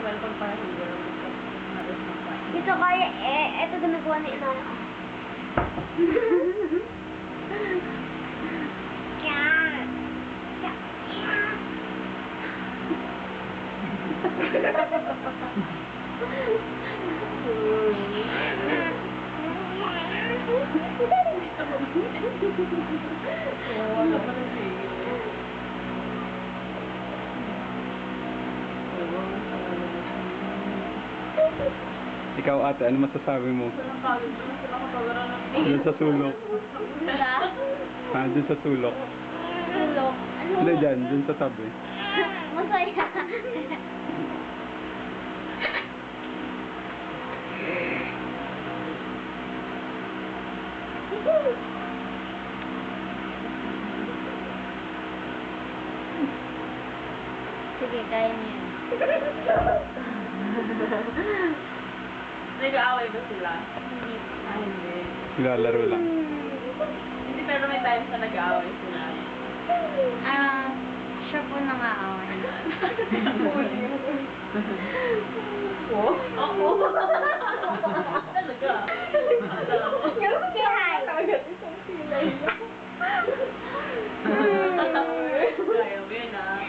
naman pag pahiga. Ito kaya, ito ginagawa ni Ina. Wala pa rin siya. Ikaw ate, ano masasabi mo? Walang pagod na sila kapagaran ng Doon sa sulok. Wala. Doon sa sulok. Tulog. Ano? Hindi dyan, doon sa tabi. Masaya. Sige, kaya niya. Nag-aaway ba sila? Hindi. Ah, hindi. Lalaro lang. Hindi, pero may times na nag-aaway sila. Siya po nangaaway. Oo? Oo. Talaga. Say hi. Kaya mo yun, ah.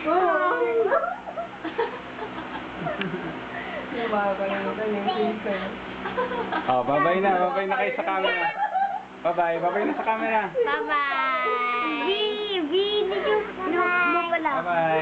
Oh, bye-bye na. Bye-bye na kayo sa camera. Bye-bye. Bye-bye na sa camera. Bye-bye. V, did you? No, pala. Bye-bye.